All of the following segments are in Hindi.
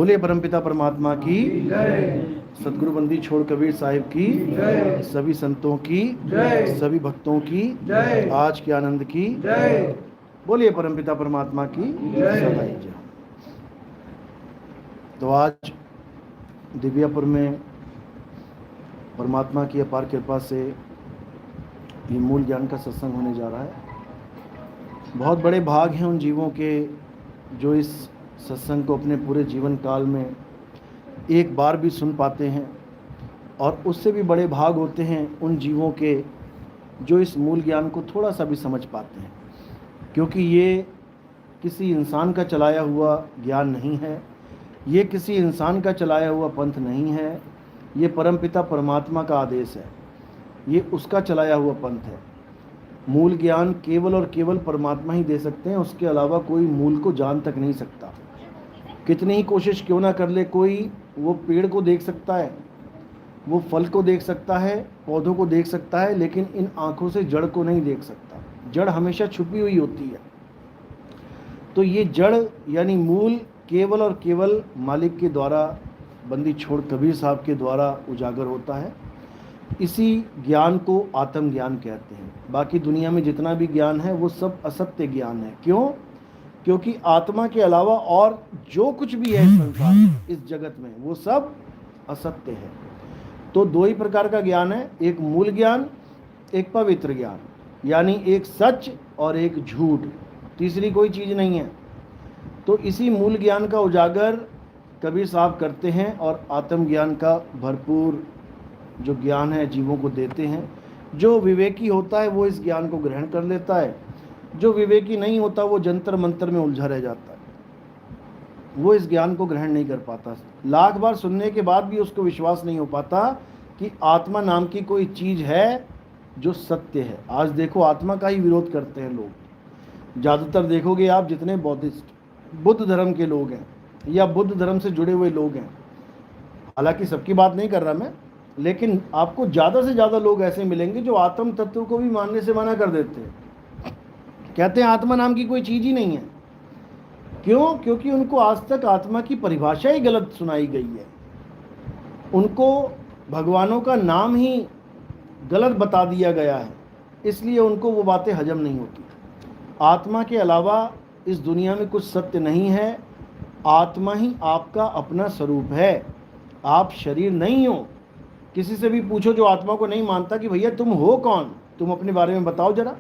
बोले परमपिता परमात्मा की सदगुरु बंदी छोड़ कबीर साहिब की, सभी संतों की, सभी भक्तों की, आज के आनंद की। बोलिए परमपिता परमात्मा की सदाई जय। तो आज दिव्यापुर में परमात्मा की अपार कृपा से ये मूल ज्ञान का सत्संग होने जा रहा है। बहुत बड़े भाग हैं उन जीवों के जो इस सत्संग को अपने पूरे जीवन काल में एक बार भी सुन पाते हैं, और उससे भी बड़े भाग होते हैं उन जीवों के जो इस मूल ज्ञान को थोड़ा सा भी समझ पाते हैं, क्योंकि ये किसी इंसान का चलाया हुआ ज्ञान नहीं है, ये किसी इंसान का चलाया हुआ पंथ नहीं है, ये परमपिता परमात्मा का आदेश है, ये उसका चलाया हुआ पंथ है। मूल ज्ञान केवल और केवल परमात्मा ही दे सकते हैं, उसके अलावा कोई मूल को जान तक नहीं सकता। कितनी ही कोशिश क्यों ना कर ले कोई, वो पेड़ को देख सकता है, वो फल को देख सकता है, पौधों को देख सकता है, लेकिन इन आँखों से जड़ को नहीं देख सकता। जड़ हमेशा छुपी हुई होती है। तो ये जड़ यानी मूल केवल और केवल मालिक के द्वारा, बंदी छोड़ कबीर साहब के द्वारा उजागर होता है। इसी ज्ञान को आत्मज्ञान कहते हैं। बाकी दुनिया में जितना भी ज्ञान है वो सब असत्य ज्ञान है। क्यों? क्योंकि आत्मा के अलावा और जो कुछ भी है इस संसार में, इस जगत में, वो सब असत्य है। तो दो ही प्रकार का ज्ञान है, एक मूल ज्ञान, एक पवित्र ज्ञान, यानी एक सच और एक झूठ, तीसरी कोई चीज़ नहीं है। तो इसी मूल ज्ञान का उजागर कबीर साहब करते हैं और आत्मज्ञान का भरपूर जो ज्ञान है जीवों को देते हैं। जो विवेकी होता है वो इस ज्ञान को ग्रहण कर लेता है, जो विवेकी नहीं होता वो जंतर मंतर में उलझा रह जाता है, वो इस ज्ञान को ग्रहण नहीं कर पाता। लाख बार सुनने के बाद भी उसको विश्वास नहीं हो पाता कि आत्मा नाम की कोई चीज़ है जो सत्य है। आज देखो आत्मा का ही विरोध करते हैं लोग। ज़्यादातर देखोगे आप जितने बौद्धिस्ट, बुद्ध धर्म के लोग हैं या बुद्ध धर्म से जुड़े हुए लोग हैं, हालांकि सबकी बात नहीं कर रहा मैं, लेकिन आपको ज़्यादा से ज़्यादा लोग ऐसे मिलेंगे जो आत्म तत्व को भी मानने से मना कर देते हैं। कहते हैं आत्मा नाम की कोई चीज़ ही नहीं है। क्यों? क्योंकि उनको आज तक आत्मा की परिभाषा ही गलत सुनाई गई है। उनको भगवानों का नाम ही गलत बता दिया गया है, इसलिए उनको वो बातें हजम नहीं होती। आत्मा के अलावा इस दुनिया में कुछ सत्य नहीं है। आत्मा ही आपका अपना स्वरूप है, आप शरीर नहीं हो। किसी से भी पूछो जो आत्मा को नहीं मानता कि भैया तुम हो कौन, तुम अपने बारे में बताओ जरा,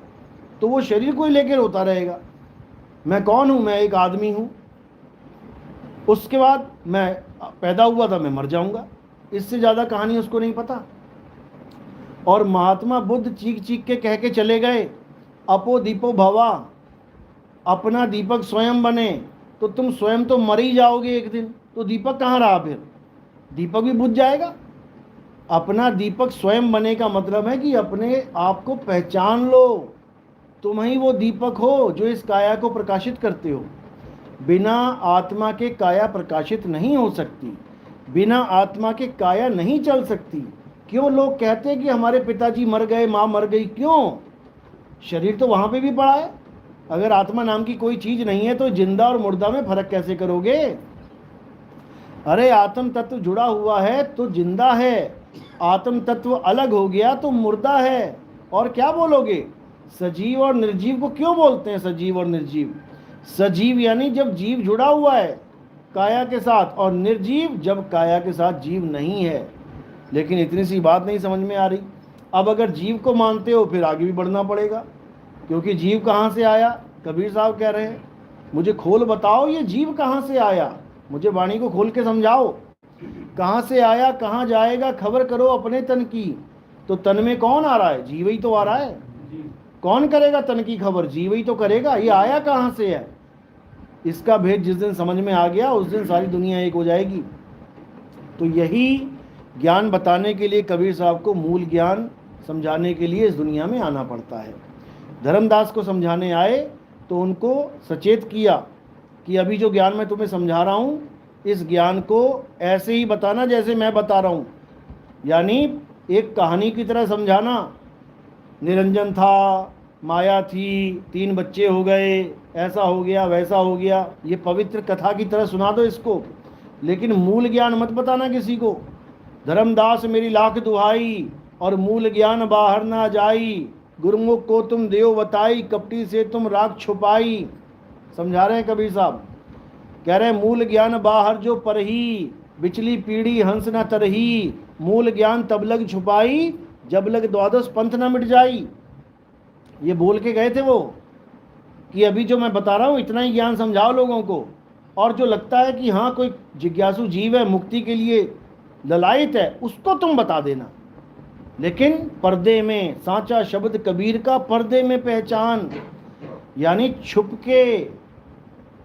तो वो शरीर को ही लेकर होता रहेगा। मैं कौन हूँ? मैं एक आदमी हूँ, उसके बाद मैं पैदा हुआ था, मैं मर जाऊँगा। इससे ज़्यादा कहानी उसको नहीं पता। और महात्मा बुद्ध चीख चीख के कह के चले गए, अपो दीपो भवा, अपना दीपक स्वयं बने। तो तुम स्वयं तो मर ही जाओगे एक दिन, तो दीपक कहाँ रहा? फिर दीपक भी बुझ जाएगा। अपना दीपक स्वयं बने का मतलब है कि अपने आप को पहचान लो, तुम ही वो दीपक हो जो इस काया को प्रकाशित करते हो। बिना आत्मा के काया प्रकाशित नहीं हो सकती, बिना आत्मा के काया नहीं चल सकती। क्यों लोग कहते हैं कि हमारे पिताजी मर गए, माँ मर गई? क्यों? शरीर तो वहाँ पे भी पड़ा है। अगर आत्मा नाम की कोई चीज़ नहीं है तो जिंदा और मुर्दा में फर्क कैसे करोगे? अरे आत्म तत्व जुड़ा हुआ है तो जिंदा है, आत्म तत्व अलग हो गया तो मुर्दा है। और क्या बोलोगे? सजीव और निर्जीव को क्यों बोलते हैं सजीव और निर्जीव? सजीव यानी जब जीव जुड़ा हुआ है काया के साथ, और निर्जीव जब काया के साथ जीव नहीं है। लेकिन इतनी सी बात नहीं समझ में आ रही। अब अगर जीव को मानते हो फिर आगे भी बढ़ना पड़ेगा, क्योंकि जीव कहाँ से आया? कबीर साहब कह रहे हैं मुझे खोल बताओ ये जीव कहाँ से आया, मुझे वाणी को खोल के समझाओ। कहाँ से आया, कहाँ जाएगा, खबर करो अपने तन की। तो तन में कौन आ रहा है? जीव ही तो आ रहा है। कौन करेगा तन की खबर? जीव ही तो करेगा। ये आया कहाँ से है? इसका भेद जिस दिन समझ में आ गया उस दिन सारी दुनिया एक हो जाएगी। तो यही ज्ञान बताने के लिए कबीर साहब को मूल ज्ञान समझाने के लिए इस दुनिया में आना पड़ता है। धर्मदास को समझाने आए तो उनको सचेत किया कि अभी जो ज्ञान मैं तुम्हें समझा रहा हूँ, इस ज्ञान को ऐसे ही बताना जैसे मैं बता रहा हूँ, यानी एक कहानी की तरह समझाना। निरंजन था, माया थी, 3 बच्चे हो गए, ऐसा हो गया, वैसा हो गया, ये पवित्र कथा की तरह सुना दो इसको। लेकिन मूल ज्ञान मत बताना किसी को। धर्मदास मेरी लाख दुहाई, और मूल ज्ञान बाहर ना जाई, गुरुमुख को तुम देव बताई, कपटी से तुम राख छुपाई। समझा रहे हैं कबीर साहब, कह रहे हैं मूल ज्ञान बाहर जो परही, बिचली पीढ़ी हंस न तरही, मूल ज्ञान तब लग छुपाई, जब लग द्वादश पंथ न मिट जाई। ये बोल के गए थे वो कि अभी जो मैं बता रहा हूँ इतना ही ज्ञान समझाओ लोगों को, और जो लगता है कि हाँ कोई जिज्ञासु जीव है, मुक्ति के लिए ललायत है, उसको तुम बता देना। लेकिन पर्दे में सांचा शब्द कबीर का, पर्दे में पहचान, यानी छुप के,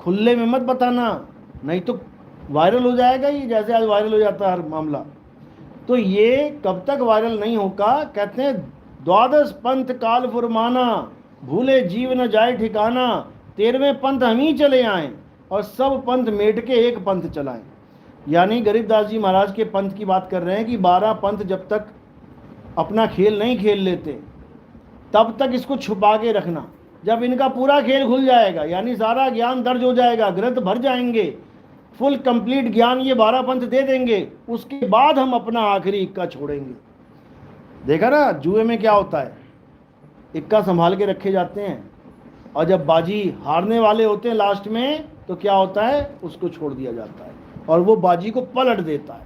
खुले में मत बताना, नहीं तो वायरल हो जाएगा ये, जैसे आज वायरल हो जाता है हर मामला। तो ये कब तक वायरल नहीं होगा। कहते हैं द्वादश पंथ काल फुरमाना, भूले जीव न जाए ठिकाना, 13वें पंथ हम ही चले आए, और सब पंथ मेट के एक पंथ चलाएं। यानी गरीबदास जी महाराज के पंथ की बात कर रहे हैं कि 12 पंथ जब तक अपना खेल नहीं खेल लेते तब तक इसको छुपा के रखना। जब इनका पूरा खेल खुल जाएगा, यानी सारा ज्ञान दर्ज हो जाएगा, ग्रंथ भर जाएंगे, फुल कंप्लीट ज्ञान ये 12 पंथ दे देंगे, उसके बाद हम अपना आखिरी इक्का छोड़ेंगे। देखा ना जुए में क्या होता है, इक्का संभाल के रखे जाते हैं, और जब बाजी हारने वाले होते हैं लास्ट में तो क्या होता है, उसको छोड़ दिया जाता है, और वो बाजी को पलट देता है।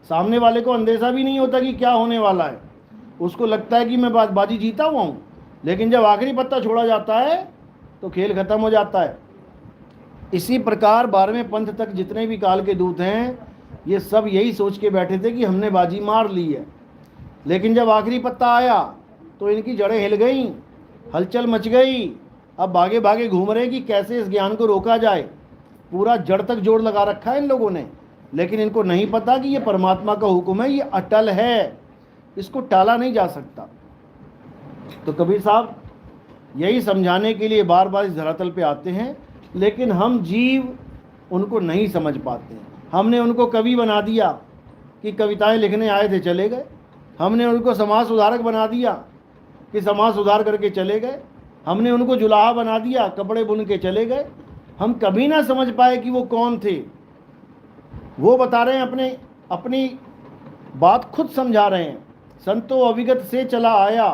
सामने वाले को अंदेशा भी नहीं होता कि क्या होने वाला है, उसको लगता है कि मैं बाजी जीता हुआ हूँ, लेकिन जब आखिरी पत्ता छोड़ा जाता है तो खेल खत्म हो जाता है। इसी प्रकार 12वें पंथ तक जितने भी काल के दूत हैं, ये सब यही सोच के बैठे थे कि हमने बाजी मार ली है, लेकिन जब आखिरी पत्ता आया तो इनकी जड़ें हिल गई, हलचल मच गई। अब भागे भागे घूम रहे कि कैसे इस ज्ञान को रोका जाए। पूरा जड़ तक जोड़ लगा रखा है इन लोगों ने, लेकिन इनको नहीं पता कि ये परमात्मा का हुक्म है, ये अटल है, इसको टाला नहीं जा सकता। तो कबीर साहब यही समझाने के लिए बार बार इस धरातल पे आते हैं, लेकिन हम जीव उनको नहीं समझ पाते हैं। हमने उनको कवि बना दिया कि कविताएं लिखने आए थे चले गए, हमने उनको समाज सुधारक बना दिया कि समाज सुधार करके चले गए, हमने उनको जुलाहा बना दिया, कपड़े बुन के चले गए। हम कभी ना समझ पाए कि वो कौन थे। वो बता रहे हैं, अपनी बात खुद समझा रहे हैं। संतो अविगत से चला आया,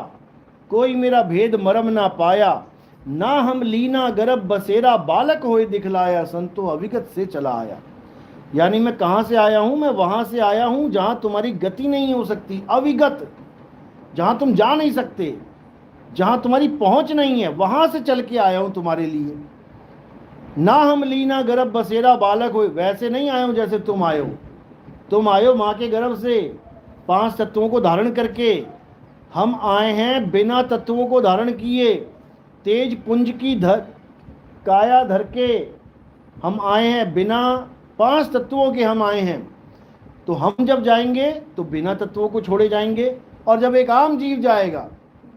कोई मेरा भेद मरम ना पाया, ना हम लीना गर्भ बसेरा, बालक होए दिखलाया, संतो अविगत से चला आया। यानी मैं कहाँ से आया हूँ, मैं वहाँ से आया हूँ जहाँ तुम्हारी गति नहीं हो सकती, अविगत, जहाँ तुम जा नहीं सकते, जहाँ तुम्हारी पहुँच नहीं है, वहाँ से चल के आया हूँ तुम्हारे लिए। ना हम लीना गर्भ बसेरा, बालक होए, वैसे नहीं आया हूँ जैसे तुम आए हो। तुम आए हो माँ के गर्भ से 5 तत्वों को धारण करके, हम आए हैं बिना तत्वों को धारण किए, तेज पुंज की काया धर के हम आए हैं, बिना 5 तत्वों के हम आए हैं। तो हम जब जाएंगे तो बिना तत्वों को छोड़े जाएंगे, और जब एक आम जीव जाएगा,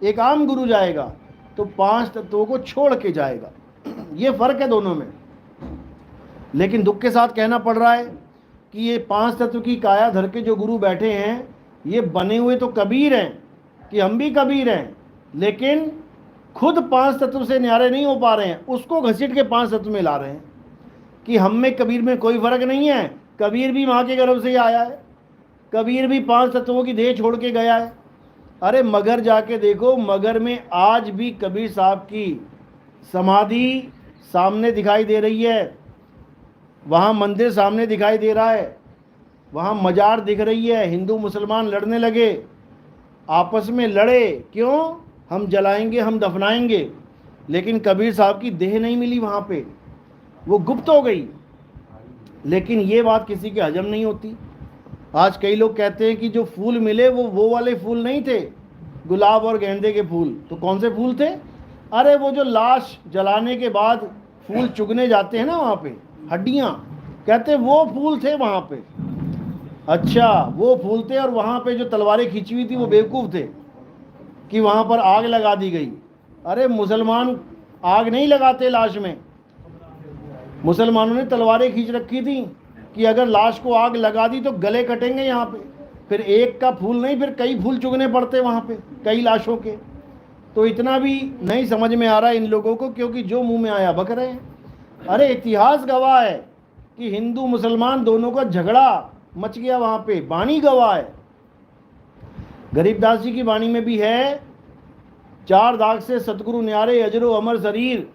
एक आम गुरु जाएगा, तो 5 तत्वों को छोड़ के जाएगा। ये फर्क है दोनों में। लेकिन दुख के साथ कहना पड़ रहा है कि ये 5 तत्व की काया धर के जो गुरु बैठे हैं, ये बने हुए तो कबीर हैं कि हम भी कबीर हैं, लेकिन खुद 5 तत्व से न्यारे नहीं हो पा रहे हैं, उसको घसीट के 5 तत्व में ला रहे हैं कि हम में कबीर में कोई फर्क नहीं है। कबीर भी माँ के गर्भ से ही आया है, कबीर भी 5 तत्वों की देह छोड़ के गया है। अरे मगर जाके देखो, मगर में आज भी कबीर साहब की समाधि सामने दिखाई दे रही है, वहाँ मंदिर सामने दिखाई दे रहा है, वहाँ मजार दिख रही है। हिंदू मुसलमान लड़ने लगे, आपस में लड़े, क्यों? हम जलाएंगे, हम दफनाएंगे, लेकिन कबीर साहब की देह नहीं मिली वहाँ पे, वो गुप्त हो गई। लेकिन ये बात किसी के हजम नहीं होती। आज कई लोग कहते हैं कि जो फूल मिले वो वाले फूल नहीं थे, गुलाब और गेंदे के फूल। तो कौन से फूल थे? अरे वो जो लाश जलाने के बाद फूल चुगने जाते हैं ना वहाँ पे, हड्डियाँ, कहते वो फूल थे वहाँ पे। अच्छा, वो फूल थे, और वहाँ पे जो तलवारें खींची हुई थी वो बेवकूफ़ थे कि वहाँ पर आग लगा दी गई। अरे मुसलमान आग नहीं लगाते लाश में, मुसलमानों ने तलवारें खींच रखी थी कि अगर लाश को आग लगा दी तो गले कटेंगे यहाँ पे। फिर एक का फूल नहीं, फिर कई फूल चुगने पड़ते वहाँ पे, कई लाशों के। तो इतना भी नहीं समझ में आ रहा है इन लोगों को, क्योंकि जो मुंह में आया बक रहे हैं। अरे इतिहास गवाह है कि हिंदू मुसलमान दोनों का झगड़ा मच गया वहां पे, वाणी गवाह है। गरीबदास जी की वाणी में भी है, चार दाग से सतगुरु न्यारे अजरो अमर शरीर।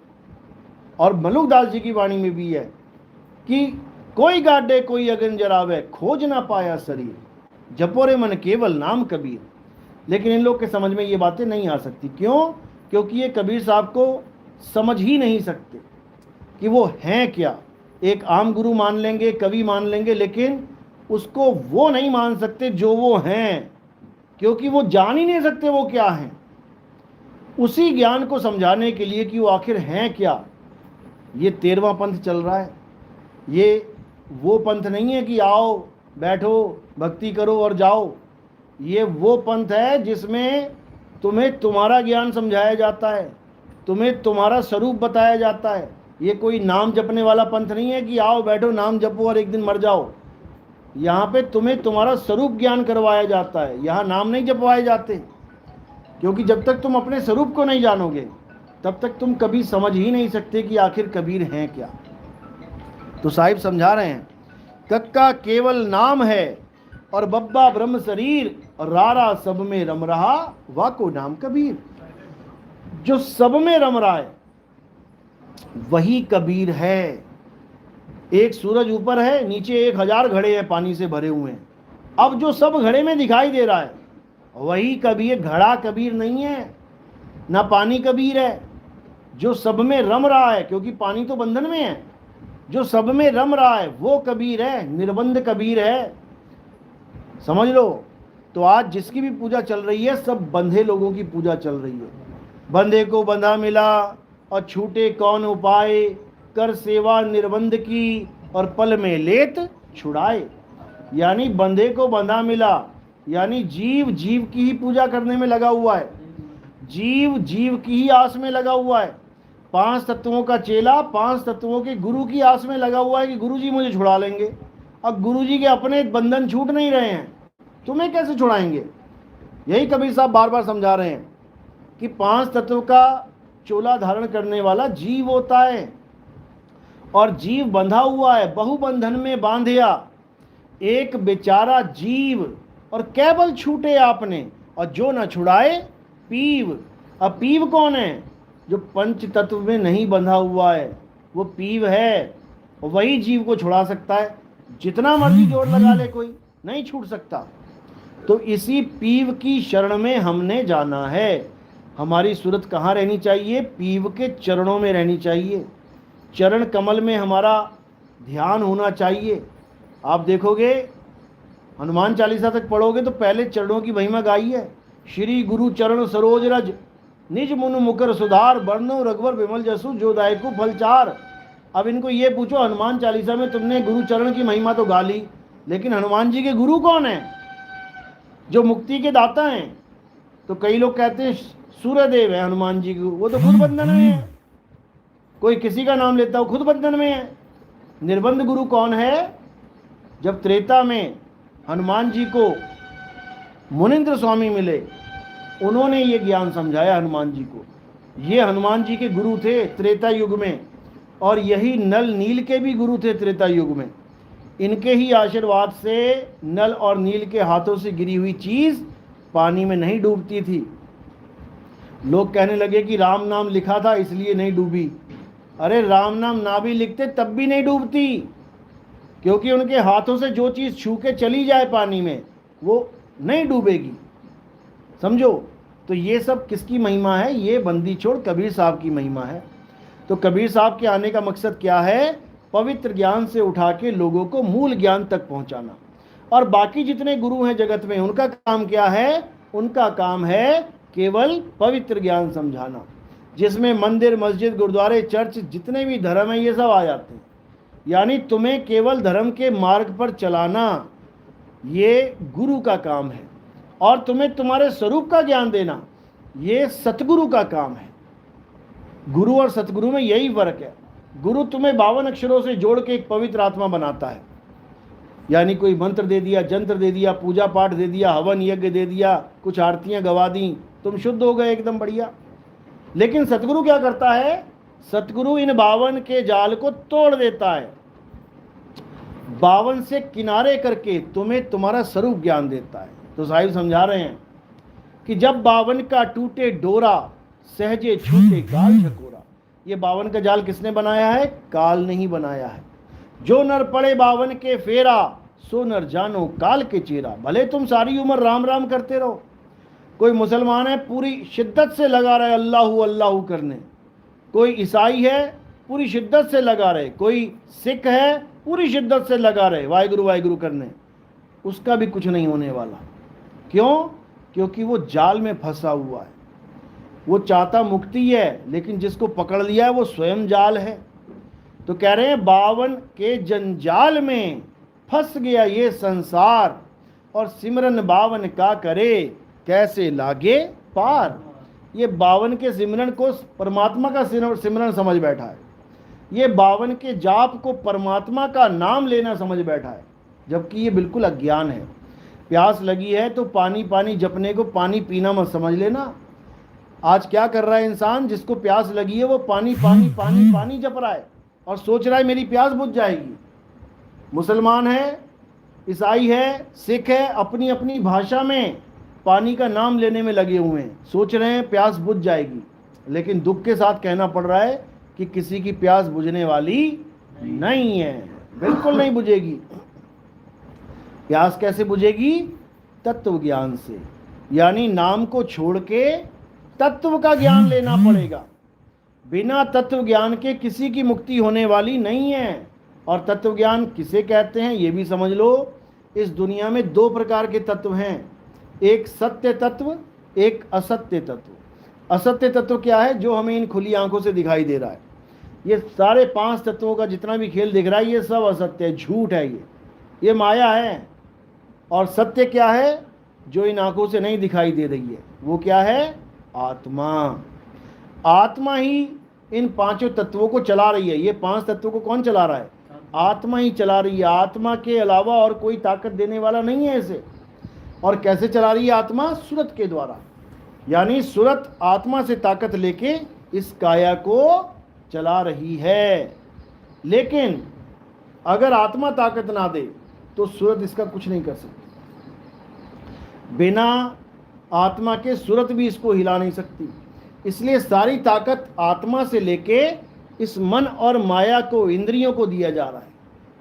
और मलुकदास जी की वाणी में भी है कि कोई गाडे कोई अगन जरावे, खोज ना पाया शरीर, जपोरे मन केवल नाम कबीर। लेकिन इन लोग के समझ में ये बातें नहीं आ सकती। क्यों? क्योंकि ये कबीर साहब को समझ ही नहीं सकते कि वो हैं क्या। एक आम गुरु मान लेंगे, कवि मान लेंगे, लेकिन उसको वो नहीं मान सकते जो वो हैं, क्योंकि वो जान ही नहीं सकते वो क्या हैं। उसी ज्ञान को समझाने के लिए कि वो आखिर हैं क्या, ये 13वां पंथ चल रहा है। ये वो पंथ नहीं है कि आओ बैठो भक्ति करो और जाओ। ये वो पंथ है जिसमें तुम्हें तुम्हारा ज्ञान समझाया जाता है, तुम्हें तुम्हारा स्वरूप बताया जाता है। ये कोई नाम जपने वाला पंथ नहीं है कि आओ बैठो नाम जपो और एक दिन मर जाओ। यहाँ पे तुम्हें तुम्हारा स्वरूप ज्ञान करवाया जाता है, यहाँ नाम नहीं जपवाए जाते। क्योंकि जब तक तुम अपने स्वरूप को नहीं जानोगे तब तक तुम कभी समझ ही नहीं सकते कि आखिर कबीर हैं क्या। तो साहिब समझा रहे हैं, कक्का केवल नाम है और बब्बा ब्रह्म शरीर, और रारा सब में रम रहा वाको नाम कबीर। जो सब में रम रहा है वही कबीर है। एक सूरज ऊपर है, नीचे 1000 घड़े हैं पानी से भरे हुए हैं। अब जो सब घड़े में दिखाई दे रहा है वही कबीर। घड़ा कबीर नहीं है, ना पानी कबीर है। जो सब में रम रहा है, क्योंकि पानी तो बंधन में है, जो सब में रम रहा है वो कबीर है, निर्बंध कबीर है। समझ लो। तो आज जिसकी भी पूजा चल रही है सब बंधे लोगों की पूजा चल रही है। बंधे को बंधा मिला और छूटे कौन उपाय, कर सेवा निर्बंध की और पल में लेत छुड़ाए। यानी बंधे को बंधा मिला, यानी जीव जीव की ही पूजा करने में लगा हुआ है, जीव जीव की ही आस में लगा हुआ है। 5 तत्वों का चेला 5 तत्वों के गुरु की आस में लगा हुआ है कि गुरु जी मुझे छुड़ा लेंगे। अब गुरु जी के अपने बंधन छूट नहीं रहे हैं, तुम्हें कैसे छुड़ाएंगे। यही कबीर साहब बार बार समझा रहे हैं कि 5 तत्व का चोला धारण करने वाला जीव होता है, और जीव बंधा हुआ है, बहुबंधन में बांधिया एक बेचारा जीव, और केवल छूटे आपने और जो न छुड़ाए पीव। अब पीव कौन है? जो पंच तत्व में नहीं बंधा हुआ है वो पीव है, वही जीव को छुड़ा सकता है। जितना मर्जी जोर लगा ले कोई नहीं छूट सकता। तो इसी पीव की शरण में हमने जाना है। हमारी सूरत कहाँ रहनी चाहिए? पीव के चरणों में रहनी चाहिए। चरण कमल में हमारा ध्यान होना चाहिए। आप देखोगे हनुमान चालीसा तक पढ़ोगे तो पहले चरणों की महिमा गाई है। श्री गुरु चरण सरोज रज, निज मुन मुकर सुधार, बरनो रघुवर विमल जसु, जो दायकु फल चार। अब इनको ये पूछो, हनुमान चालीसा में तुमने गुरु चरण की महिमा तो गा ली, लेकिन हनुमान जी के गुरु कौन है जो मुक्ति के दाता हैं? तो कई लोग कहते हैं सूर्यदेव है हनुमान जी के गुरु, वो तो खुद बंधन में है। कोई किसी का नाम लेता हो खुद बंधन में है। निर्बंध गुरु कौन है? जब त्रेता में हनुमान जी को मुनिंद्र स्वामी मिले, उन्होंने ये ज्ञान समझाया हनुमान जी को। ये हनुमान जी के गुरु थे त्रेता युग में, और यही नल नील के भी गुरु थे त्रेता युग में। इनके ही आशीर्वाद से नल और नील के हाथों से गिरी हुई चीज पानी में नहीं डूबती थी। लोग कहने लगे कि राम नाम लिखा था इसलिए नहीं डूबी। अरे राम नाम ना भी लिखते तब भी नहीं डूबती, क्योंकि उनके हाथों से जो चीज़ छू के चली जाए पानी में वो नहीं डूबेगी। समझो। तो ये सब किसकी महिमा है? ये बंदी छोड़ कबीर साहब की महिमा है। तो कबीर साहब के आने का मकसद क्या है? पवित्र ज्ञान से उठा के लोगों को मूल ज्ञान तक पहुंचाना। और बाकी जितने गुरु हैं जगत में, उनका काम क्या है? उनका काम है केवल पवित्र ज्ञान समझाना, जिसमें मंदिर मस्जिद गुरुद्वारे चर्च जितने भी धर्म हैं ये सब आ जाते हैं। यानी तुम्हें केवल धर्म के मार्ग पर चलाना ये गुरु का काम है, और तुम्हें तुम्हारे स्वरूप का ज्ञान देना ये सतगुरु का काम है। गुरु और सतगुरु में यही फर्क है। गुरु तुम्हें 52 अक्षरों से जोड़ के एक पवित्र आत्मा बनाता है। यानी कोई मंत्र दे दिया, जंत्र दे दिया, पूजा पाठ दे दिया, हवन यज्ञ दे दिया, कुछ आरतियां गवा दी, तुम शुद्ध हो गए एकदम बढ़िया। लेकिन सतगुरु क्या करता है? सतगुरु इन 52 के जाल को तोड़ देता है। बावन से किनारे करके तुम्हें तुम्हारा स्वरूप ज्ञान देता है। तो साहिब समझा रहे हैं कि जब बावन का टूटे डोरा, सहजे छूटे गाल झकोरा। ये बावन का जाल किसने बनाया है? काल ने ही बनाया है। जो नर पड़े बावन के फेरा, सो नर जानो काल के चेरा। भले तुम सारी उम्र राम राम करते रहो। कोई मुसलमान है पूरी शिद्दत से लगा रहे अल्लाहू अल्लाहू करने, कोई ईसाई है पूरी शिद्दत से लगा रहे, कोई सिख है पूरी शिद्दत से लगा रहे वाहिगुरु वाहिगुरु करने, उसका भी कुछ नहीं होने वाला। क्यों? क्योंकि वो जाल में फंसा हुआ है। वो चाहता मुक्ति है, लेकिन जिसको पकड़ लिया है वो स्वयं जाल है। तो कह रहे हैं बावन के जंजाल में फंस गया ये संसार, और सिमरन बावन का करे कैसे लागे पार। ये बावन के सिमरन को परमात्मा का सिमरन समझ बैठा है। ये बावन के जाप को परमात्मा का नाम लेना समझ बैठा है, जबकि ये बिल्कुल अज्ञान है। प्यास लगी है तो पानी पानी जपने को पानी पीना मत समझ लेना। आज क्या कर रहा है इंसान? जिसको प्यास लगी है वो पानी पानी पानी पानी जप रहा है और सोच रहा है मेरी प्यास बुझ जाएगी। मुसलमान है, ईसाई है, सिख है, अपनी अपनी भाषा में पानी का नाम लेने में लगे हुए हैं, सोच रहे हैं प्यास बुझ जाएगी। लेकिन दुख के साथ कहना पड़ रहा है कि किसी की प्यास बुझने वाली नहीं है, बिल्कुल नहीं बुझेगी। प्यास कैसे बुझेगी? तत्व ज्ञान से, यानी नाम को छोड़ के तत्व का ज्ञान लेना पड़ेगा। बिना तत्व ज्ञान के किसी की मुक्ति होने वाली नहीं है। और तत्व ज्ञान किसे कहते हैं ये भी समझ लो। इस दुनिया में दो प्रकार के तत्व हैं, एक सत्य तत्व, एक असत्य तत्व। असत्य तत्व क्या है? जो हमें इन खुली आंखों से दिखाई दे रहा है। ये सारे पांच तत्वों का जितना भी खेल दिख रहा है ये सब असत्य है, झूठ है, ये माया है। और सत्य क्या है? जो इन आंखों से नहीं दिखाई दे रही है, वो क्या है? आत्मा। आत्मा ही इन पांचों तत्वों को चला रही है। ये पांच तत्वों को कौन चला रहा है? आत्मा ही चला रही है। आत्मा के अलावा और कोई ताकत देने वाला नहीं है इसे। और कैसे चला रही है आत्मा? सूरत के द्वारा। यानी सूरत आत्मा से ताकत लेके इस काया को चला रही है। लेकिन अगर आत्मा ताकत ना दे तो सूरत इसका कुछ नहीं कर सकती। बिना आत्मा के सूरत भी इसको हिला नहीं सकती। इसलिए सारी ताकत आत्मा से लेके इस मन और माया को, इंद्रियों को दिया जा रहा है।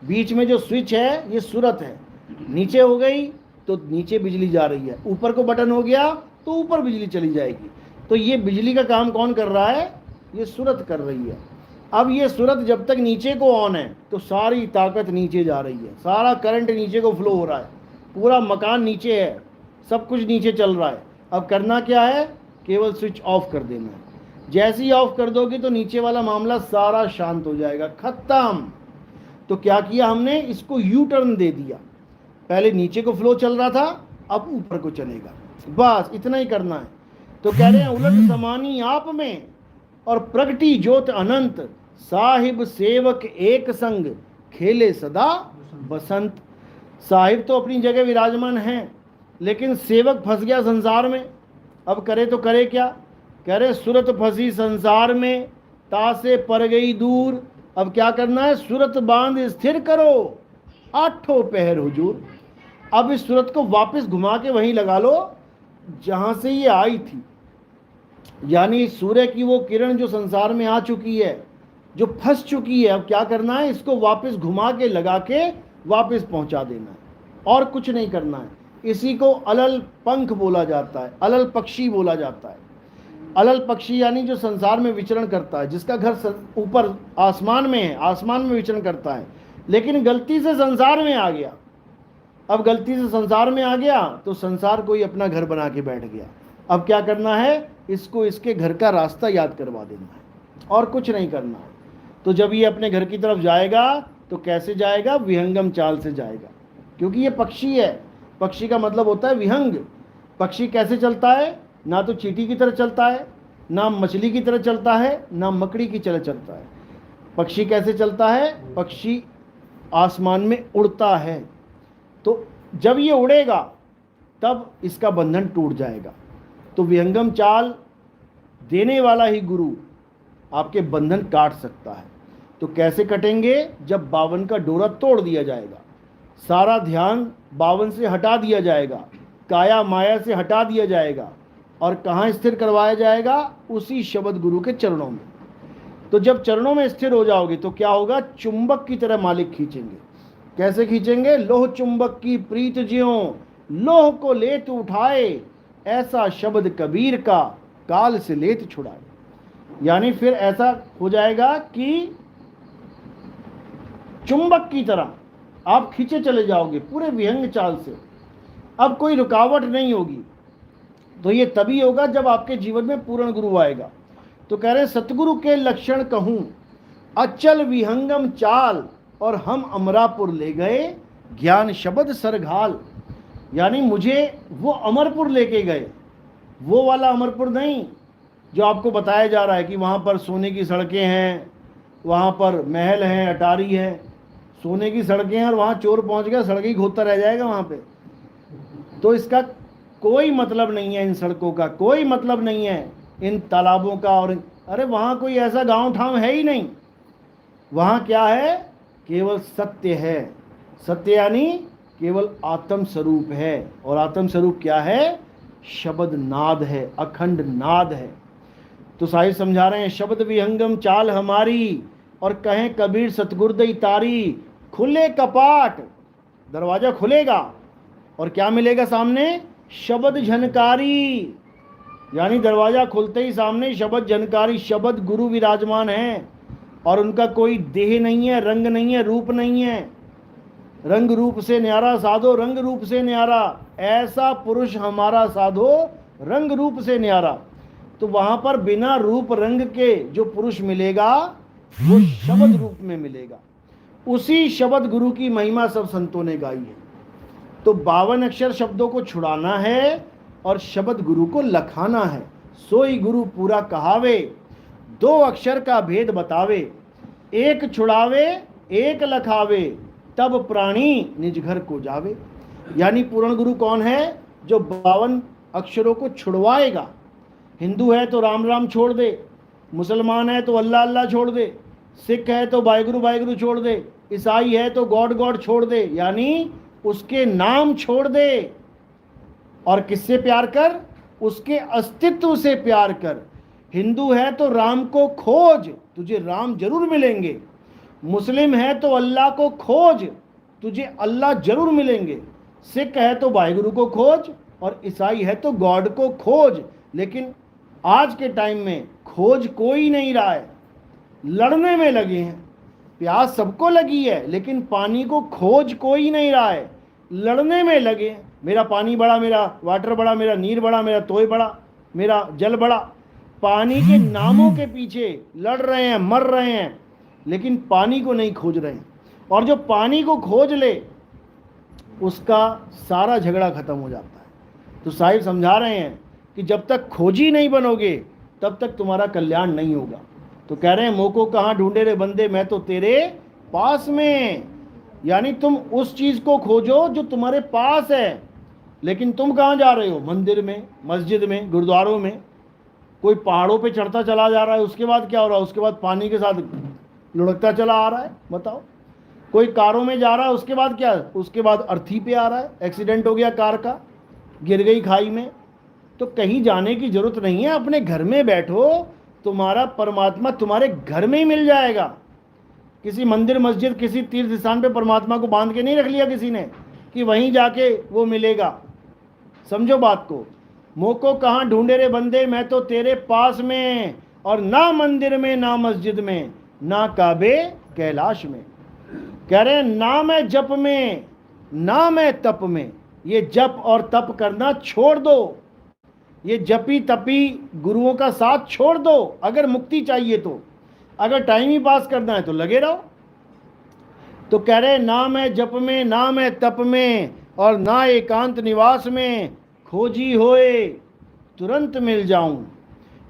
बीच में जो स्विच है ये सूरत है। नीचे हो गई तो नीचे बिजली जा रही है, ऊपर को बटन हो गया तो ऊपर बिजली चली जाएगी। तो ये बिजली का काम कौन कर रहा है? ये सूरत कर रही है। अब ये सूरत जब तक नीचे को ऑन है तो सारी ताकत नीचे जा रही है, सारा करंट नीचे को फ्लो हो रहा है, पूरा मकान नीचे है, सब कुछ नीचे चल रहा है। अब करना क्या है? केवल स्विच ऑफ कर देना है। जैसे ही ऑफ कर दोगे तो नीचे वाला मामला सारा शांत हो जाएगा, खत्म। तो क्या किया हमने? इसको यू टर्न दे दिया। पहले नीचे को फ्लो चल रहा था, अब ऊपर को चलेगा, बस इतना ही करना है। तो कह रहे हैं उलट समानी आप में और प्रगटी ज्योत अनंत, साहिब सेवक एक संग, खेले सदा बसंत। साहिब तो अपनी जगह विराजमान हैं, लेकिन सेवक फंस गया संसार में। अब करे तो करे क्या? कह रहे सूरत फंसी संसार में, तासे पर गई दूर। अब क्या करना है? सूरत बांध स्थिर करो, आठों पहर हुजूर। अब इस सूरत को वापस घुमा के वहीं लगा लो जहां से ये आई थी। यानी सूर्य की वो किरण जो संसार में आ चुकी है, जो फंस चुकी है, अब क्या करना है? इसको वापस घुमा के लगा के वापस पहुंचा देना है, और कुछ नहीं करना है। इसी को अलल पंख बोला जाता है, अलल पक्षी बोला जाता है। अलल पक्षी यानी जो संसार में विचरण करता है, जिसका घर ऊपर आसमान में है, आसमान में विचरण करता है, लेकिन गलती से संसार में आ गया। अब गलती से संसार में आ गया तो संसार को ही अपना घर बना के बैठ गया। अब क्या करना है? इसको इसके घर का रास्ता याद करवा देना है, और कुछ नहीं करना है। तो जब ये अपने घर की तरफ जाएगा तो कैसे जाएगा? विहंगम चाल से जाएगा, क्योंकि ये पक्षी है। पक्षी का मतलब होता है विहंग। पक्षी कैसे चलता है? ना तो चींटी की तरह चलता है, ना मछली की तरह चलता है, ना मकड़ी की तरह चलता है। पक्षी कैसे चलता है? पक्षी आसमान में उड़ता है। तो जब ये उड़ेगा तब इसका बंधन टूट जाएगा। तो विहंगम चाल देने वाला ही गुरु आपके बंधन काट सकता है। तो कैसे कटेंगे? जब 52 का डोरा तोड़ दिया जाएगा, सारा ध्यान 52 से हटा दिया जाएगा, काया माया से हटा दिया जाएगा, और कहाँ स्थिर करवाया जाएगा? उसी शब्द गुरु के चरणों में। तो जब चरणों में स्थिर हो जाओगे तो क्या होगा? चुंबक की तरह मालिक खींचेंगे। कैसे खींचेंगे? लोह चुंबक की प्रीत ज्यों लोह को लेत उठाए, ऐसा शब्द कबीर का काल से लेत छुड़ाए। यानी फिर ऐसा हो जाएगा कि चुंबक की तरह आप खींचे चले जाओगे पूरे विहंग चाल से, अब कोई रुकावट नहीं होगी। तो ये तभी होगा जब आपके जीवन में पूर्ण गुरु आएगा। तो कह रहे सतगुरु के लक्षण कहूं, अचल विहंगम चाल, और हम अमरापुर ले गए ज्ञान शब्द सरघाल। यानी मुझे वो अमरपुर लेके गए, वो वाला अमरपुर नहीं जो आपको बताया जा रहा है कि वहाँ पर सोने की सड़कें हैं, वहाँ पर महल हैं, अटारी है। सोने की सड़कें हैं और वहाँ चोर पहुँच गया, सड़क ही खोदता रह जाएगा वहाँ पे। तो इसका कोई मतलब नहीं है, इन सड़कों का कोई मतलब नहीं है, इन तालाबों का। और अरे वहाँ कोई ऐसा गांव ठाम है ही नहीं। वहाँ क्या है? केवल सत्य है। सत्य यानी केवल आत्म स्वरूप है। और आत्म स्वरूप क्या है? शब्द नाद है, अखंड नाद है। तो साहिब समझा रहे हैं, शब्द विहंगम चाल हमारी, और कहें कबीर सतगुरुदई तारी। खुले कपाट, दरवाजा खुलेगा और क्या मिलेगा सामने? शब्द झनकारी। यानी दरवाजा खुलते ही सामने शब्द झनकारी, शब्द गुरु विराजमान है। और उनका कोई देह नहीं है, रंग नहीं है, रूप नहीं है। रंग रूप से न्यारा साधो, रंग रूप से न्यारा, ऐसा पुरुष हमारा साधो, रंग रूप से न्यारा। तो वहां पर बिना रूप रंग के जो पुरुष मिलेगा वो शब्द रूप में मिलेगा। उसी शब्द गुरु की महिमा सब संतों ने गाई है। तो 52 अक्षर शब्दों को छुड़ाना है और शब्द गुरु को लखाना है। सोई गुरु पूरा कहावे, 2 अक्षर का भेद बतावे, एक छुड़ावे एक लखावे, तब प्राणी निज घर को जावे। यानी पूर्ण गुरु कौन है? जो 52 अक्षरों को छुड़वाएगा। हिंदू है तो राम राम छोड़ दे, मुसलमान है तो अल्लाह अल्लाह छोड़ दे, सिख है तो वाहिगुरु छोड़ दे, ईसाई है तो गॉड गॉड छोड़ दे। यानी उसके नाम छोड़ दे। और किससे प्यार कर? उसके अस्तित्व से प्यार कर। हिंदू है तो राम को खोज, तुझे राम जरूर मिलेंगे। मुस्लिम है तो अल्लाह को खोज, तुझे अल्लाह जरूर मिलेंगे। सिख है तो वाहिगुरु को खोज, और ईसाई है तो गॉड को खोज। लेकिन आज के टाइम में खोज कोई नहीं रहा है, लड़ने में लगे हैं। प्यास सबको लगी है लेकिन पानी को खोज कोई नहीं रहा है, लड़ने में लगे हैं। मेरा पानी बड़ा, मेरा वाटर बड़ा, मेरा नीर बड़ा, मेरा तोय बड़ा, मेरा जल बड़ा। पानी के नामों के पीछे लड़ रहे हैं, मर रहे हैं, लेकिन पानी को नहीं खोज रहे हैं। और जो पानी को खोज ले उसका सारा झगड़ा खत्म हो जाता है। तो साहिब समझा रहे हैं कि जब तक खोजी नहीं बनोगे तब तक तुम्हारा कल्याण नहीं होगा। तो कह रहे हैं मोको कहाँ ढूंढे रे बंदे, मैं तो तेरे पास में। यानी तुम उस चीज़ को खोजो जो तुम्हारे पास है। लेकिन तुम कहाँ जा रहे हो? मंदिर में, मस्जिद में, गुरुद्वारों में। कोई पहाड़ों पे चढ़ता चला जा रहा है, उसके बाद क्या हो रहा है? उसके बाद पानी के साथ लुढ़कता चला आ रहा है। बताओ, कोई कारों में जा रहा है, उसके बाद क्या? उसके बाद अर्थी पे आ रहा है, एक्सीडेंट हो गया कार का, गिर गई खाई में। तो कहीं जाने की जरूरत नहीं है, अपने घर में बैठो, तुम्हारा परमात्मा तुम्हारे घर में ही मिल जाएगा। किसी मंदिर मस्जिद किसी तीर्थ स्थान पे परमात्मा को बांध के नहीं रख लिया किसी ने कि वहीं जाके वो मिलेगा। समझो बात को। मोको कहाँ ढूंढे रे बंदे, मैं तो तेरे पास में। और ना मंदिर में, ना मस्जिद में, ना काबे कैलाश में। कह रहे ना मैं जप में, ना मैं तप में। ये जप और तप करना छोड़ दो, ये जपी तपी गुरुओं का साथ छोड़ दो। अगर मुक्ति चाहिए तो, अगर टाइम ही पास करना है तो लगे रहो। तो कह रहे ना मैं जप में, ना मैं तप में, और ना एकांत निवास में। खोजी होए तुरंत मिल जाऊं,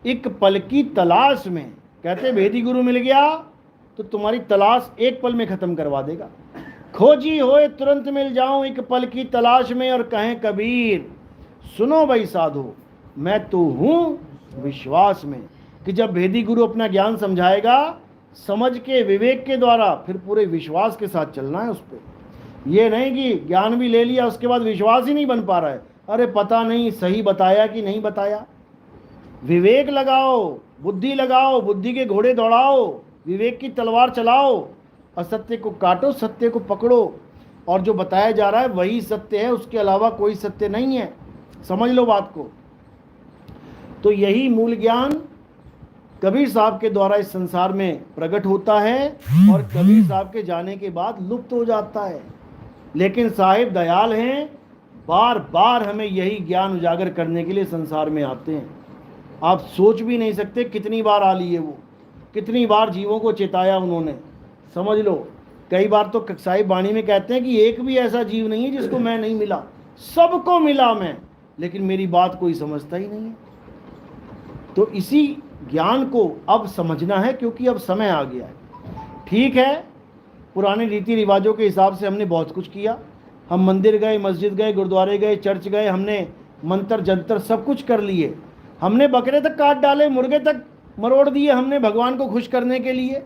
एक पल की तलाश में। कहते भेदी गुरु मिल गया तो तुम्हारी तलाश एक पल में खत्म करवा देगा। खोजी होए तुरंत मिल जाऊं, एक पल की तलाश में। और कहें कबीर सुनो भाई साधो, मैं तो हूं विश्वास में। कि जब भेदी गुरु अपना ज्ञान समझाएगा समझ के, विवेक के द्वारा, फिर पूरे विश्वास के साथ चलना है उस पर। ये नहीं कि ज्ञान भी ले लिया उसके बाद विश्वास ही नहीं बन पा रहा है, अरे पता नहीं सही बताया कि नहीं बताया। विवेक लगाओ, बुद्धि लगाओ, बुद्धि के घोड़े दौड़ाओ, विवेक की तलवार चलाओ, असत्य को काटो, सत्य को पकड़ो, और जो बताया जा रहा है वही सत्य है, उसके अलावा कोई सत्य नहीं है। समझ लो बात को। तो यही मूल ज्ञान कबीर साहब के द्वारा इस संसार में प्रकट होता है और कबीर साहब के जाने के बाद लुप्त हो जाता है। लेकिन साहिब दयाल हैं, बार बार हमें यही ज्ञान उजागर करने के लिए संसार में आते हैं। आप सोच भी नहीं सकते कितनी बार आ लिए वो, कितनी बार जीवों को चेताया उन्होंने। समझ लो, कई बार तो साहिब वाणी में कहते हैं कि एक भी ऐसा जीव नहीं है जिसको मैं नहीं मिला, सबको मिला मैं, लेकिन मेरी बात कोई समझता ही नहीं है। तो इसी ज्ञान को अब समझना है, क्योंकि अब समय आ गया है। ठीक है, पुराने रीति रिवाजों के हिसाब से हमने बहुत कुछ किया, हम मंदिर गए, मस्जिद गए, गुरुद्वारे गए, चर्च गए, हमने मंत्र जंतर सब कुछ कर लिए, हमने बकरे तक काट डाले, मुर्गे तक मरोड़ दिए हमने भगवान को खुश करने के लिए,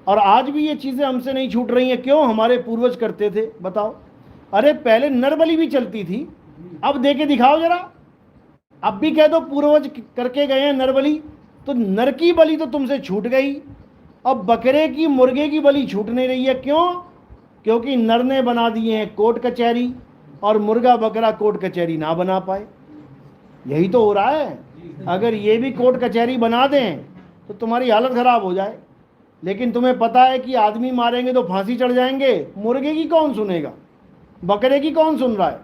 और आज भी ये चीज़ें हमसे नहीं छूट रही हैं। क्यों? हमारे पूर्वज करते थे, बताओ। अरे पहले नरबली भी चलती थी, अब दे के दिखाओ जरा। अब भी कह दो पूर्वज करके गए हैं नरबली, तो नर की बलि तो तुमसे छूट गई, अब बकरे की, मुर्गे की बलि छूट नहीं रही है। क्यों? क्योंकि नर ने बना दिए हैं कोर्ट कचहरी, और मुर्गा बकरा कोर्ट कचहरी ना बना पाए। यही तो हो रहा है। अगर ये भी कोर्ट कचहरी बना दें तो तुम्हारी हालत खराब हो जाए। लेकिन तुम्हें पता है कि आदमी मारेंगे तो फांसी चढ़ जाएंगे, मुर्गे की कौन सुनेगा, बकरे की कौन सुन रहा है?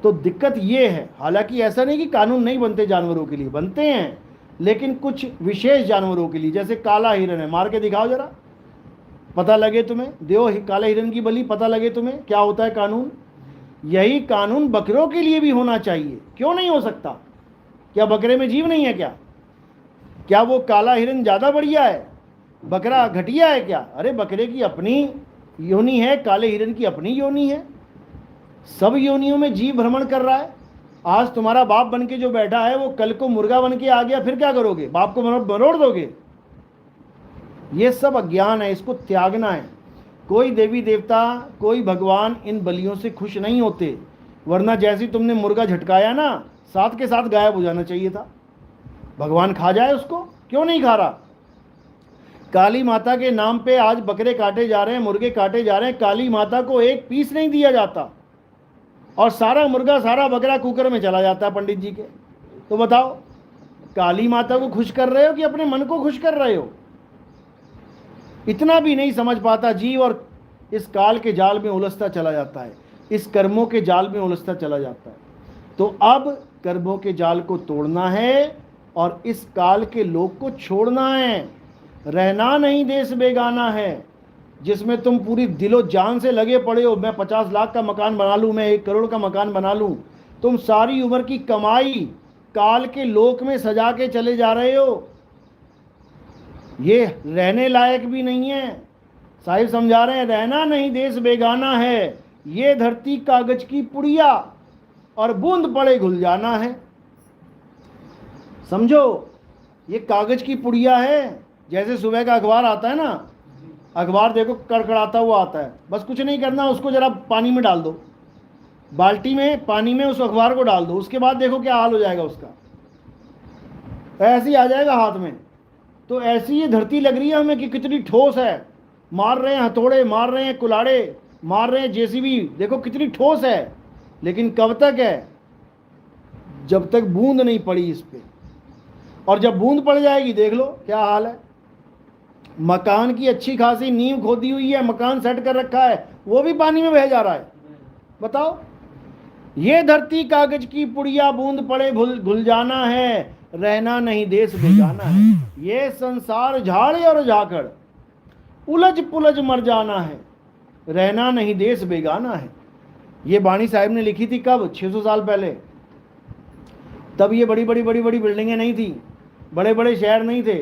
तो दिक्कत ये है। हालांकि ऐसा नहीं कि कानून नहीं बनते जानवरों के लिए, बनते हैं, लेकिन कुछ विशेष जानवरों के लिए, जैसे काला हिरन है, मार के दिखाओ जरा, पता लगे तुम्हें, दो काले हिरन की बलि, पता लगे तुम्हें क्या होता है कानून। यही कानून बकरों के लिए भी होना चाहिए। क्यों नहीं हो सकता? क्या बकरे में जीव नहीं है क्या? क्या वो काला हिरन ज़्यादा बढ़िया है, बकरा घटिया है क्या? अरे बकरे की अपनी योनि है, काले हिरन की अपनी योनि है, सब योनियों में जीव भ्रमण कर रहा है। आज तुम्हारा बाप बन के जो बैठा है वो कल को मुर्गा बन के आ गया, फिर क्या करोगे? बाप को मरोड़ दोगे? ये सब अज्ञान है, इसको त्यागना है। कोई देवी देवता, कोई भगवान इन बलियों से खुश नहीं होते, वरना जैसी तुमने मुर्गा झटकाया ना, साथ के साथ गायब हो जाना चाहिए था। भगवान खा जाए उसको, क्यों नहीं खा रहा? काली माता के नाम पे आज बकरे काटे जा रहे हैं, मुर्गे काटे जा रहे हैं, काली माता को एक पीस नहीं दिया जाता, और सारा मुर्गा सारा बकरा कुकर में चला जाता है पंडित जी के। तो बताओ, काली माता को खुश कर रहे हो कि अपने मन को खुश कर रहे हो? इतना भी नहीं समझ पाता जीव, और इस काल के जाल में उलझता चला जाता है, इस कर्मों के जाल में उलझता चला जाता है। तो अब कर्मों के जाल को तोड़ना है और इस काल के लोग को छोड़ना है। रहना नहीं देश बेगाना है, जिसमें तुम पूरी दिलो जान से लगे पड़े हो, मैं 50 लाख का मकान बना लूँ, मैं 1 करोड़ का मकान बना लूँ। तुम सारी उम्र की कमाई काल के लोक में सजा के चले जा रहे हो। ये रहने लायक भी नहीं है। साहिब समझा रहे हैं, रहना नहीं देश बेगाना है, ये धरती कागज की पुड़िया और बूंद पड़े घुल जाना है। समझो, ये कागज की पुड़िया है। जैसे सुबह का अखबार आता है ना, अखबार देखो कड़कड़ाता हुआ आता है, बस कुछ नहीं करना, उसको जरा पानी में डाल दो, बाल्टी में पानी में उस अखबार को डाल दो, उसके बाद देखो क्या हाल हो जाएगा उसका, ऐसे ही आ जाएगा हाथ में। तो ऐसी ये धरती लग रही है हमें कि कितनी ठोस है, मार रहे हैं हथौड़े, मार रहे हैं कुल्हाड़े, मार रहे हैं जेसीबी, देखो कितनी ठोस है। लेकिन कब तक है? जब तक बूंद नहीं पड़ी इस पे, और जब बूंद पड़ जाएगी देख लो क्या हाल है। मकान की अच्छी खासी नींव खोदी हुई है, मकान सेट कर रखा है, वो भी पानी में बह जा रहा है। बताओ, ये धरती कागज की पुड़िया, बूंद पड़े घुल जाना है, रहना नहीं देश बेगाना है। ये संसार झाड़े और झाकड़, उलझ पुलझ मर जाना है, रहना नहीं देश बेगाना है। ये बाणी साहब ने लिखी थी कब? 600 साल पहले। तब ये बड़ी बड़ी बिल्डिंगें नहीं थी, बड़े बड़े शहर नहीं थे,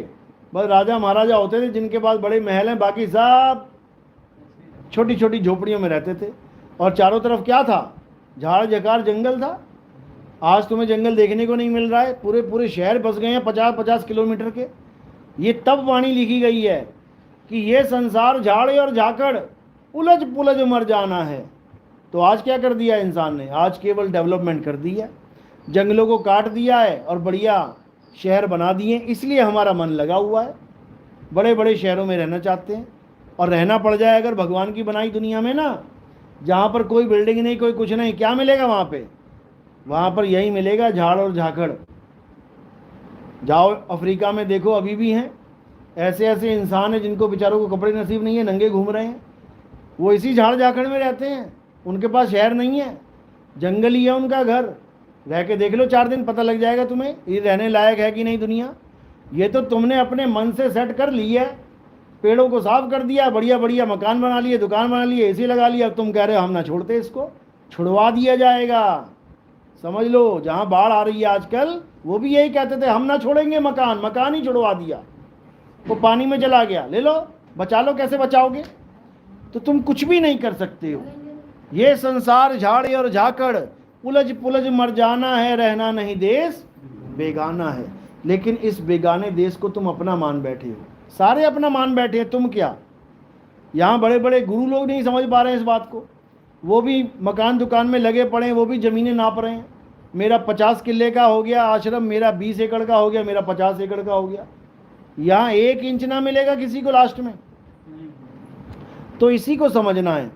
बस राजा महाराजा होते थे जिनके पास बड़े महल हैं, बाकी सब छोटी छोटी झोपड़ियों में रहते थे। और चारों तरफ क्या था? झाड़ झकार जंगल था। आज तुम्हें जंगल देखने को नहीं मिल रहा है, पूरे पूरे शहर बस गए हैं 50-50 किलोमीटर के। ये तब वाणी लिखी गई है कि ये संसार झाड़े और झाकड़, उलझ पुलझ मर जाना है। तो आज क्या कर दिया इंसान ने? आज केवल डेवलपमेंट कर दी है, जंगलों को काट दिया है और बढ़िया शहर बना दिए। इसलिए हमारा मन लगा हुआ है, बड़े बड़े शहरों में रहना चाहते हैं। और रहना पड़ जाए अगर भगवान की बनाई दुनिया में ना, जहाँ पर कोई बिल्डिंग नहीं, कोई कुछ नहीं, क्या मिलेगा वहाँ पे? वहाँ पर यही मिलेगा, झाड़ और झाकड़। जाओ अफ्रीका में देखो, अभी भी हैं ऐसे ऐसे इंसान हैं जिनको बेचारों को कपड़े नसीब नहीं है, नंगे घूम रहे हैं। वो इसी झाड़ झाकड़ में रहते हैं, उनके पास शहर नहीं है, जंगल ही है उनका घर। रह के देख लो 4 दिन, पता लग जाएगा तुम्हें ये रहने लायक है कि नहीं दुनिया। ये तो तुमने अपने मन से सेट कर लिया है, पेड़ों को साफ कर दिया, बढ़िया बढ़िया मकान बना लिए, दुकान बना लिए, एसी लगा लिया। अब तुम कह रहे हो हम ना छोड़ते, इसको छुड़वा दिया जाएगा। समझ लो, जहाँ बाढ़ आ रही है आजकल, वो भी यही कहते थे हम ना छोड़ेंगे मकान, मकान ही छुड़वा दिया। वो पानी में चला गया, ले लो बचा लो। कैसे बचाओगे? तो तुम कुछ भी नहीं कर सकते हो। ये संसार झाड़े और झाकड़, उलझ पुलझ मर जाना है, रहना नहीं देश बेगाना है। लेकिन इस बेगाने देश को तुम अपना मान बैठे हो, सारे अपना मान बैठे हैं। तुम क्या, यहाँ बड़े बड़े गुरु लोग नहीं समझ पा रहे हैं इस बात को, वो भी मकान दुकान में लगे पड़े हैं, वो भी ज़मीनें नाप रहे हैं। मेरा 50 किले का हो गया आश्रम, मेरा 20 एकड़ का हो गया, मेरा 50 एकड़ का हो गया। यहाँ 1 इंच ना मिलेगा किसी को लास्ट में। तो इसी को समझना है।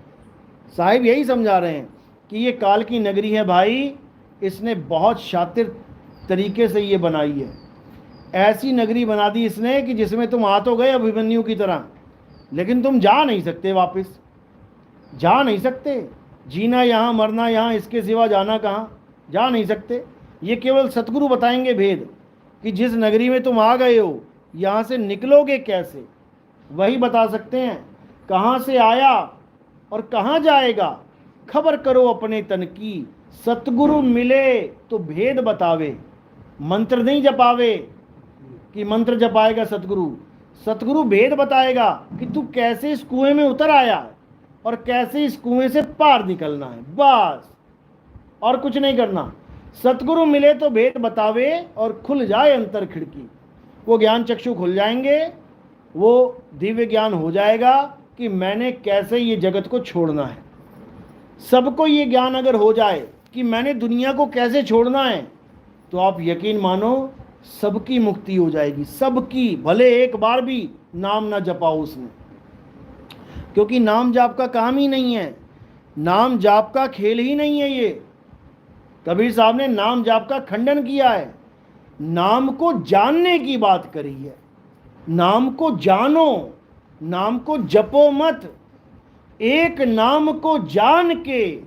साहिब यही समझा रहे हैं कि ये काल की नगरी है भाई, इसने बहुत शातिर तरीके से ये बनाई है। ऐसी नगरी बना दी इसने कि जिसमें तुम आ तो गए अभिमन्यु की तरह, लेकिन तुम जा नहीं सकते, वापस जा नहीं सकते। जीना यहाँ, मरना यहाँ, इसके सिवा जाना कहाँ? जा नहीं सकते। ये केवल सतगुरु बताएंगे भेद कि जिस नगरी में तुम आ गए हो यहाँ से निकलोगे कैसे, वही बता सकते हैं। कहाँ से आया और कहाँ जाएगा, खबर करो अपने तन की। सतगुरु मिले तो भेद बतावे, मंत्र नहीं जपावे कि मंत्र जपाएगा सतगुरु। सतगुरु भेद बताएगा कि तू कैसे इस कुएं में उतर आया और कैसे इस कुएं से पार निकलना है, बस और कुछ नहीं करना। सतगुरु मिले तो भेद बतावे और खुल जाए अंतर खिड़की। वो ज्ञान चक्षु खुल जाएंगे, वो दिव्य ज्ञान हो जाएगा कि मैंने कैसे ये जगत को छोड़ना है। सबको ये ज्ञान अगर हो जाए कि मैंने दुनिया को कैसे छोड़ना है, तो आप यकीन मानो सबकी मुक्ति हो जाएगी, सबकी। भले एक बार भी नाम ना जपाओ उसने, क्योंकि नाम जाप का काम ही नहीं है, नाम जाप का खेल ही नहीं है ये। कबीर साहब ने नाम जाप का खंडन किया है, नाम को जानने की बात करी है। नाम को जानो, नाम को जपो मत। एक नाम को जान के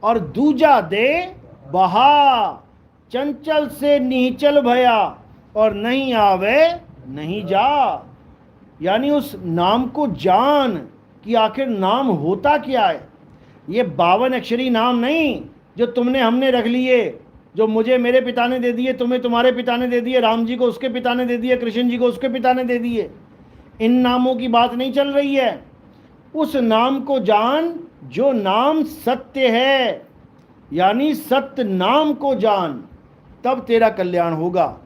और दूजा दे बहा। चंचल से निचल भया और नहीं आवे नहीं जा। यानी उस नाम को जान कि आखिर नाम होता क्या है। ये 52 अक्षरी नाम नहीं जो तुमने हमने रख लिए, जो मुझे मेरे पिता ने दे दिए, तुम्हें तुम्हारे पिता ने दे दिए, राम जी को उसके पिता ने दे दिए, कृष्ण जी को उसके पिता ने दे दिए। इन नामों की बात नहीं चल रही है। उस नाम को जान जो नाम सत्य है, यानी सत्य नाम को जान, तब तेरा कल्याण होगा।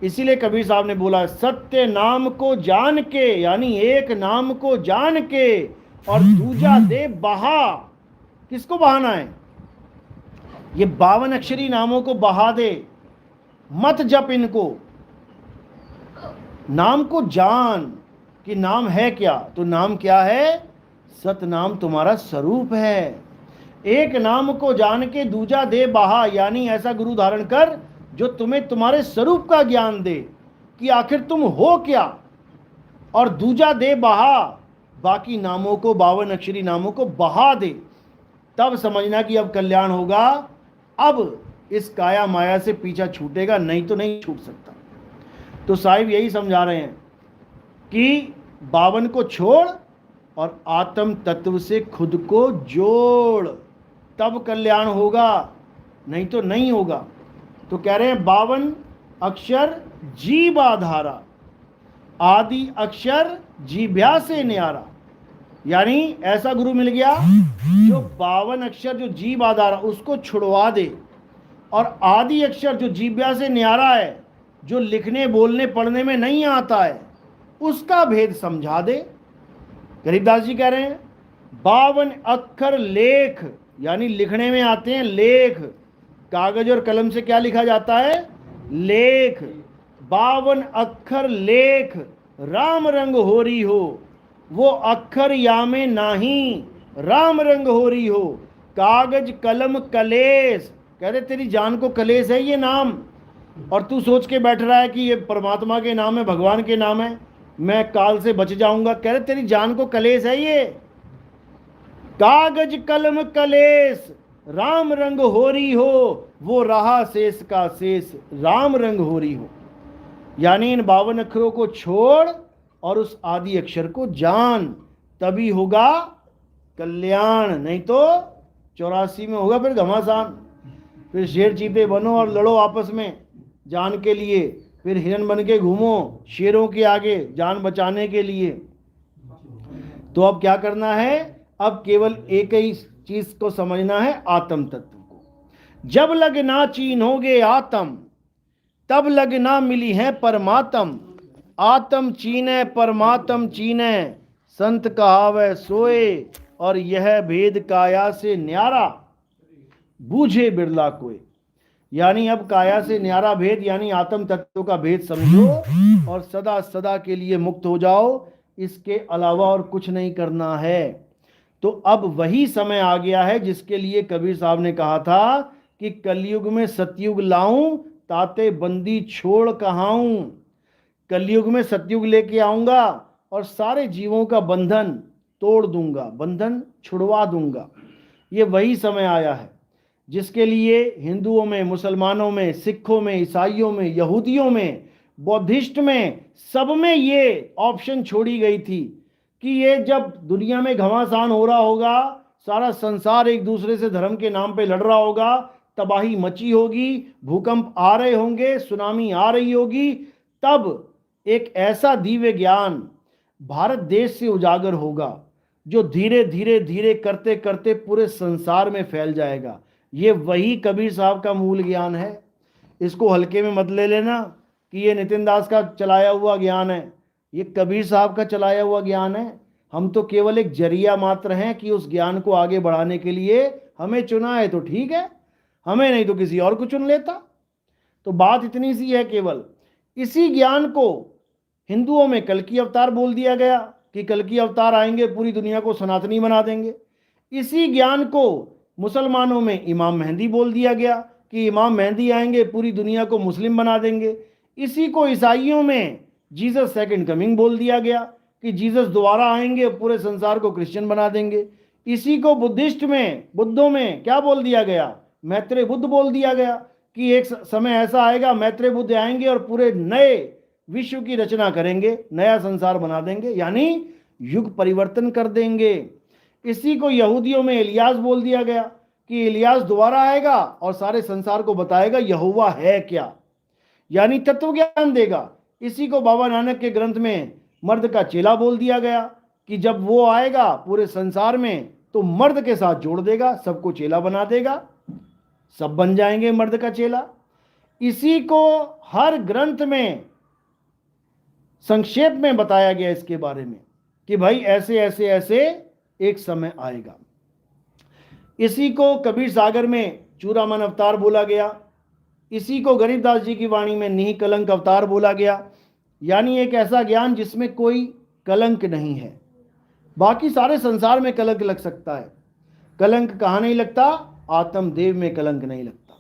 इसीलिए कबीर साहब ने बोला सत्य नाम को जान के, यानी एक नाम को जान के और दूजा दे बहा। किसको बहाना है? ये 52 अक्षरी नामों को बहा दे, मत जप इनको। नाम को जान कि नाम है क्या, तो नाम क्या है? सतनाम तुम्हारा स्वरूप है। एक नाम को जान के दूजा दे बहा, यानी ऐसा गुरु धारण कर जो तुम्हें तुम्हारे स्वरूप का ज्ञान दे कि आखिर तुम हो क्या, और दूजा दे बहा, बाकी नामों को 52 अक्षरी नामों को बहा दे। तब समझना कि अब कल्याण होगा, अब इस काया माया से पीछा छूटेगा, नहीं तो नहीं छूट सकता। तो साहिब यही समझा रहे हैं कि 52 को छोड़ और आत्म तत्व से खुद को जोड़, तब कल्याण होगा, नहीं तो नहीं होगा। तो कह रहे हैं 52 अक्षर जीव आधारा, आदि अक्षर जीभ्या से न्यारा। यानी ऐसा गुरु मिल गया जो 52 अक्षर जो जीव आधारा उसको छुड़वा दे, और आदि अक्षर जो जीभ्या से न्यारा है, जो लिखने बोलने पढ़ने में नहीं आता है, उसका भेद समझा दे। गरीबदास जी कह रहे हैं 52 अक्षर लेख, यानी लिखने में आते हैं लेख। कागज और कलम से क्या लिखा जाता है? लेख। 52 अक्षर लेख राम रंग हो रही हो, वो अक्षर या में नाही राम रंग हो रही हो। कागज कलम कलेश, कह रहे तेरी जान को कलेश है ये नाम, और तू सोच के बैठ रहा है कि ये परमात्मा के नाम है, भगवान के नाम है, मैं काल से बच जाऊंगा। कह रहे तेरी जान को कलेश है ये। कागज कलम कलेश राम रंग हो रही हो, वो रहा शेष का शेष राम रंग हो रही हो। यानी इन 52 अक्षरों को छोड़ और उस आदि अक्षर को जान, तभी होगा कल्याण। नहीं तो 84 में होगा फिर घमासान, फिर शेर चीते बनो और लड़ो आपस में जान के लिए, फिर हिरन बन के घूमो शेरों के आगे जान बचाने के लिए। तो अब क्या करना है? अब केवल एक ही चीज को समझना है, आत्म तत्व को। जब लग ना चीन्होगे आत्म, तब लग ना मिली है परमात्म। आत्म चीने परमात्म चीने, संत कहावै सोए, और यह भेद काया से न्यारा, बूझे बिरला कोई। यानी अब काया से न्यारा भेद यानी आत्म तत्व का भेद समझो और सदा सदा के लिए मुक्त हो जाओ, इसके अलावा और कुछ नहीं करना है। तो अब वही समय आ गया है जिसके लिए कबीर साहब ने कहा था कि कलयुग में सतयुग लाऊं, ताते बंदी छोड़ कहाऊं। कलयुग में सतयुग लेके आऊंगा और सारे जीवों का बंधन तोड़ दूंगा, बंधन छुड़वा दूंगा। ये वही समय आया है जिसके लिए हिंदुओं में, मुसलमानों में, सिखों में, ईसाइयों में, यहूदियों में, बौद्धिस्ट में, सब में ये ऑप्शन छोड़ी गई थी कि ये जब दुनिया में घमासान हो रहा होगा, सारा संसार एक दूसरे से धर्म के नाम पे लड़ रहा होगा, तबाही मची होगी, भूकंप आ रहे होंगे, सुनामी आ रही होगी, तब एक ऐसा दिव्य ज्ञान भारत देश से उजागर होगा जो धीरे धीरे धीरे करते करते पूरे संसार में फैल जाएगा। ये वही कबीर साहब का मूल ज्ञान है। इसको हल्के में मत ले लेना कि ये नितिन दास का चलाया हुआ ज्ञान है, ये कबीर साहब का चलाया हुआ ज्ञान है। हम तो केवल एक जरिया मात्र हैं कि उस ज्ञान को आगे बढ़ाने के लिए हमें चुना है तो ठीक है, हमें नहीं तो किसी और को चुन लेता। तो बात इतनी सी है केवल। इसी ज्ञान को हिंदुओं में कल की अवतार बोल दिया गया कि कल की अवतार आएंगे पूरी दुनिया को सनातनी बना देंगे। इसी ज्ञान को मुसलमानों में इमाम मेहंदी बोल दिया गया कि इमाम मेहंदी आएंगे पूरी दुनिया को मुस्लिम बना देंगे। इसी को ईसाइयों में जीसस सेकंड कमिंग बोल दिया गया कि जीसस दोबारा आएंगे पूरे संसार को क्रिश्चियन बना देंगे। इसी को बुद्धिस्ट में, बुद्धों में क्या बोल दिया गया? मैत्रेय बुद्ध बोल दिया गया कि एक समय ऐसा आएगा मैत्रेय बुद्ध आएंगे और पूरे नए विश्व की रचना करेंगे, नया संसार बना देंगे, यानी युग परिवर्तन कर देंगे। इसी को यहूदियों में इलियास बोल दिया गया कि इलियास दोबारा आएगा और सारे संसार को बताएगा यहोवा है क्या, यानी तत्व ज्ञान देगा। इसी को बाबा नानक के ग्रंथ में मर्द का चेला बोल दिया गया कि जब वो आएगा पूरे संसार में तो मर्द के साथ जोड़ देगा, सबको चेला बना देगा, सब बन जाएंगे मर्द का चेला। इसी को हर ग्रंथ में संक्षेप में बताया गया इसके बारे में कि भाई ऐसे ऐसे ऐसे एक समय आएगा। इसी को कबीर सागर में चूड़ामन अवतार बोला गया। इसी को गरीबदास जी की वाणी में निहि कलंक अवतार बोला गया, यानी एक ऐसा ज्ञान जिसमें कोई कलंक नहीं है। बाकी सारे संसार में कलंक लग सकता है, कलंक कहाँ नहीं लगता? आत्मदेव में कलंक नहीं लगता,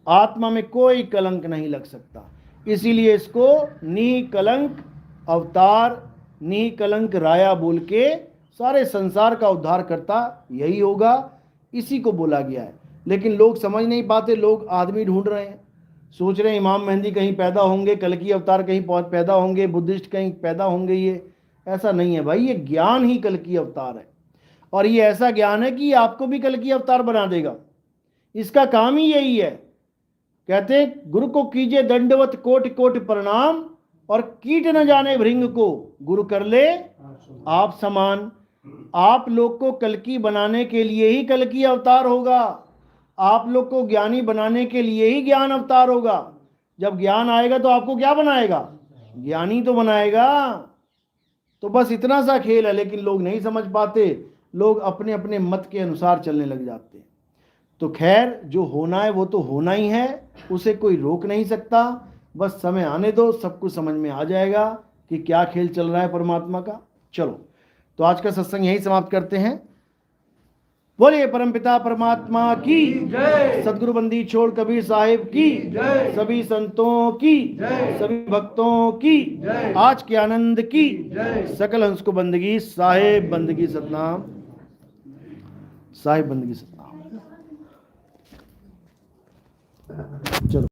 आत्मा में कोई कलंक नहीं लग सकता। इसीलिए इसको निहि कलंक अवतार, निहि कलंक राया बोल के सारे संसार का उद्धार करता यही होगा, इसी को बोला गया है। लेकिन लोग समझ नहीं पाते, लोग आदमी ढूंढ रहे हैं, सोच रहे हैं इमाम मेहंदी कहीं पैदा होंगे, कलकी अवतार कहीं पैदा होंगे, बुद्धिस्ट कहीं पैदा होंगे। ये ऐसा नहीं है भाई, ये ज्ञान ही कलकी अवतार है, और ये ऐसा ज्ञान है कि आपको भी कलकी अवतार बना देगा। इसका काम ही यही है। कहते हैं गुरु को कीजिए दंडवत कोटि कोटि प्रणाम, और कीट न जाने भृंग को गुरु कर ले आप समान। आप लोग को कलकी बनाने के लिए ही कलकी अवतार होगा, आप लोग को ज्ञानी बनाने के लिए ही ज्ञान अवतार होगा। जब ज्ञान आएगा तो आपको क्या बनाएगा? ज्ञानी तो बनाएगा। तो बस इतना सा खेल है, लेकिन लोग नहीं समझ पाते, लोग अपने अपने मत के अनुसार चलने लग जाते हैं। तो खैर, जो होना है वो तो होना ही है, उसे कोई रोक नहीं सकता। बस समय आने दो, सब कुछ समझ में आ जाएगा कि क्या खेल चल रहा है परमात्मा का। चलो, तो आज का सत्संग यही समाप्त करते हैं। बोलिए परमपिता परमात्मा की जय। सदगुरु बंदी छोड़ कबीर साहिब की जय। सभी संतों की जय। सभी भक्तों की जय। आज के आनंद की जय। सकल हंस को बंदगी साहेब बंदगी सतनाम साहेब बंदगी सतनाम। चलो।